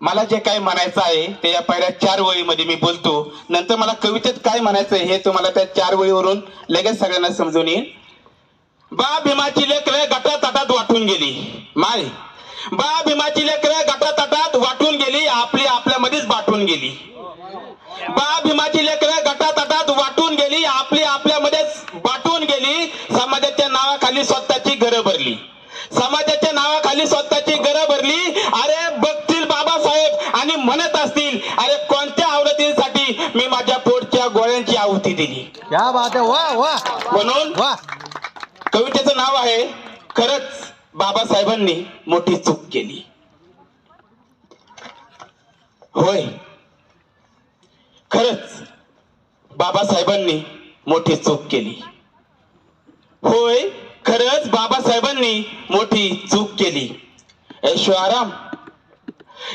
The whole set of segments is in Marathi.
मला जे काय म्हणायचं आहे ते या पहिल्या 4 वळीमध्ये मी बोलतो, नंतर मला कवितेत काय म्हणायचं हे तुम्हाला त्या 4 वळीवरून लगेच सगळ्यांना समजून येईल. बा भीमाची लेकरं गटातटात वाटून गेली. माय बा भीमाची लेकरं गटातटात वाटून गेली, आपली आपल्यामध्येच बाटून गेली. बा भीमाची लेकरं गटातटात वाटून गेली, आपली आपल्यामध्येच बाटून गेली. समाजाच्या नावाखाली स्वतःची घरं भरली. समाजाच्या नावाखाली स्वतःची घरं भरली. अरे बघतील बाबासाहेब आणि म्हणत असतील, अरे कोणत्या आवडतीसाठी मी माझ्या पोटच्या गोळ्यांची आहुती दिली. क्या बात आहे, वाह वाह. म्हणून वाह. कवितेचं नाव आहे खरंच बाबासाहेबांनी मोठी चूक केली. होय, खरंच बाबासाहेबांनी मोठी चूक केली. होय, खरंच बाबासाहेबांनी मोठी चूक केली. ऐशो आराम,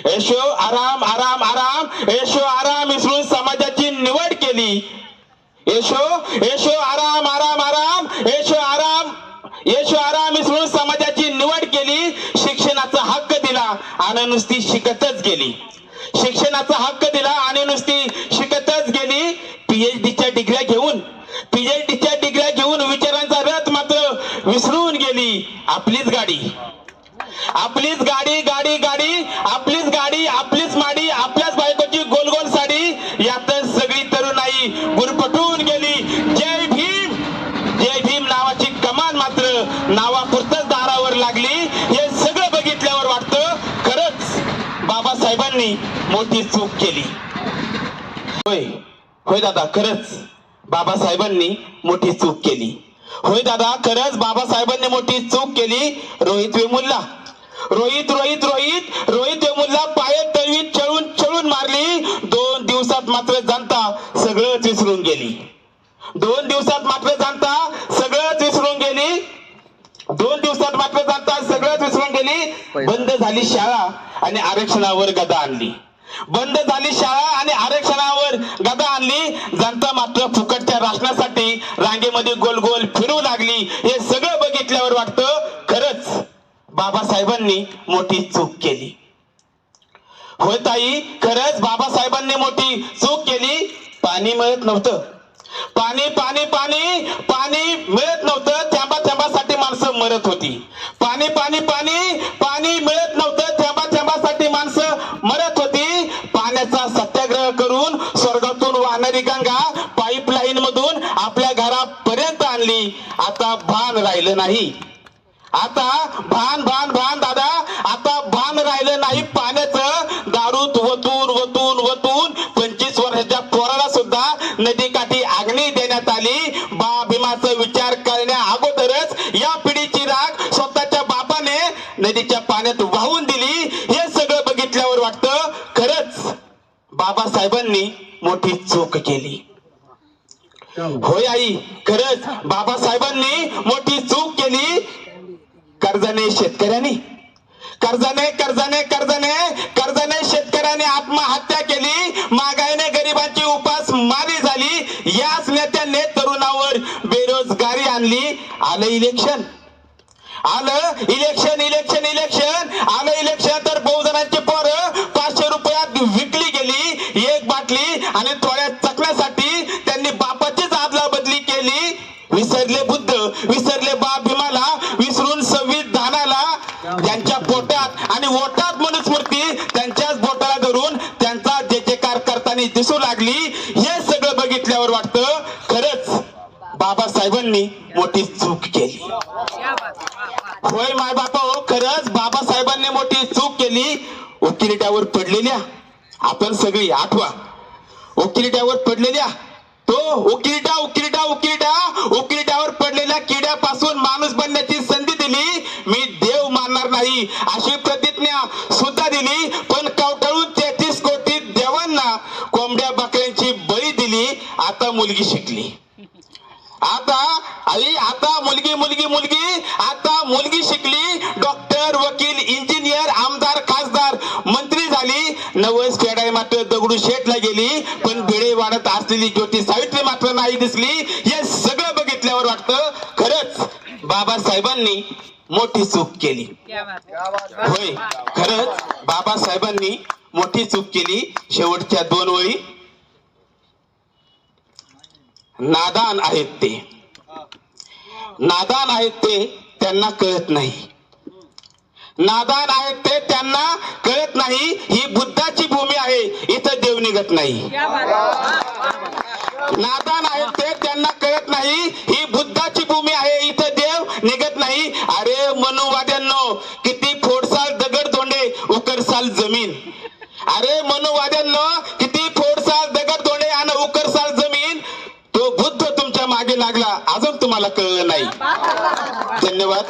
ऐशो आराम, आराम आराम, ऐशो आराम विसरून समाजाची निवड केली. ऐशो ऐशो आराम, आराम आराम, ऐशो आराम, ऐशो आराम विसरून समाजाची निवड केली. शिक्षणाचा हक्क दिला आणि नुसती शिकतच गेली. शिक्षणाचा हक्क दिला आणि नुसती शिकतच गेली. पीएचडीच्या डिग्र्या घेऊन, पीएचडीच्या डिग्र्या घेऊन विचारांचा रथ मात्र विसरून गेली. आपलीच गाडी, आपलीच गाडी, गाडी गाडी, आपलीच गाडी, आपलीच माडी, आपल्याच बायकोची गोल गोल साडी, यातच सगळी तरुणाई गुरफटून गेली. जय भीम, जय भीम नावाची कमान मात्र नावापुरतच दारावर लागली. हे सगळं बघितल्यावर वाटतं खरंच बाबासाहेबांनी मोठी चूक केली. होय, होय दादा, खरंच बाबासाहेबांनी मोठी चूक केली. होय दादा, खरंच बाबासाहेबांनी मोठी चूक केली. रोहित वेमुल्ला, रोहित रोहित रोहित रोहित वेमुल्ला पायात तळवीत चळून चळून मारली. 2 दिवसात मात्र जनता सगळंच विसरून गेली. 2 दिवसात मात्र जनता सगळंच विसरून गेली. 2 दिवसात मात्र जनता सगळंच विसरून गेली. बंद झाली शाळा आणि आरक्षणावर गदा आणली. बंद झाली शाळा आणि आरक्षणावर गदा आणली. जनता मात्र फुकटच्या राशनासाठी रांगेमध्ये गोल गोल फिरू लागली. हे सगळं बघितल्यावर वाटतं खरंच बाबासाहेबांनी मोठी चूक केली. होय ताई, खरंच बाबासाहेबांनी मोठी चूक केली. पाणी मिळत नव्हतं, पाणी पाणी पाणी पाणी मिळत नव्हतं, थेंबा थेंबासाठी माणसं मरत होती. पाणी पाणी पाणी पाणी मिळत नव्हतं, थेंबा थेंबासाठी माणसं मरत होती. पाण्याचा सत्याग्रह करून स्वर्गातून वाहणारी गंगा पाईपलाईन मधून आपल्या घरापर्यंत आणली. आता भान राहिलं नाही. आता भान भान भान दादा, आता भान राहिलं नाही पाण्याचं. दारूत वतून वतून वतून 25 वर्षाच्या पोराला सुद्धा नदीकाठी आग्नी देण्यात आली. बा भीमाचा विचार करण्या अगोदरच या पिढीची राख स्वतःच्या बापाने नदीच्या पाण्यात वाहून दिली. हे सगळं बघितल्यावर वाटतं खरंच बाबासाहेबांनी मोठी चूक केली. होय आई, खरंच बाबासाहेबांनी मोठी चूक केली. कर्जाने शेतकऱ्यांनी, कर्जाने कर्जाने कर्जाने कर्जाने शेतकऱ्याने आत्महत्या केली. महागाईने गरिबांची उपासमारी झाली. याच नेत्याने तरुणावर बेरोजगारी आणली. आलं इलेक्शन, आलं इलेक्शन, इलेक्शन इलेक्शन आलं इलेक्शन, तर बहुजनांची पोरं 500 रुपयात विकली गेली. एक बाटली आणि थोड्या चकण्यासाठी त्यांनी बापाचीच आदला बदली केली. विसरले बुद्ध, विसरले बा भीमाला, विसरून संविधानाला. त्यांच्या पोटात आणि ओटात मनुस्मृती त्यांच्याच बोटाला धरून त्यांचा जे जयकार करताना दिसू लागली. हे सगळं बघितल्यावर वाटतं खरंच बाबासाहेबांनी मोठी चूक केली. होय माय बापा, हो खरंच बाबासाहेबांनी मोठी चूक केली. उकिरड्यावर पडलेल्या आपण सगळी आठवा, उकिरड्यावर पडलेल्या तो उकिरडा उकिरडा उकिरडा उकिरड्यावर पडलेल्या किड्यापासून माणूस बनण्याची संधी दिली. मी देव मानणार नाही अशी प्रतिज्ञा सुद्धा दिली. पण कवटाळून 33 कोटी देवांना कोंबड्या बकऱ्यांची बळी दिली. आता मुलगी शिकली, आता आई, आता मुलगी मुलगी मुलगी, आता मुलगी शिकली. डॉक्टर, वकील, इंजिनियर, आमदार, खासदार, मंत्री झाली. नवस फेडाय मात्र दगडू शेठला गेली. पण भिडे वाढत असलेली ज्योती सावित्री मात्र नाही दिसली. हे सगळं बघितल्यावर वाटतं खरंच बाबासाहेबांनी मोठी चूक केली. होय, खरंच बाबासाहेबांनी मोठी चूक केली. शेवटच्या 2 ओळी. नादान आहेत ते, नादान आहेत ते, त्यांना कळत नाही. नादान आहेत ते, त्यांना कळत नाही. ही बुद्धाची भूमी आहे, इथं देव निघत नाही. नादान आहेत ते, त्यांना कळत नाही. ही बुद्धाची भूमी आहे, इथं देव निघत नाही. अरे मनुवाद्यांनो, किती फोडसाल दगड धोंडे, उकरसाल जमीन. अरे मनुवाद्यांनो, किती फोडसाल दगड धोंडे आणि उकरसाल जमीन. तो बुद्ध तुमच्या मागे लागला, अजून तुम्हाला कळलं नाही. धन्यवाद.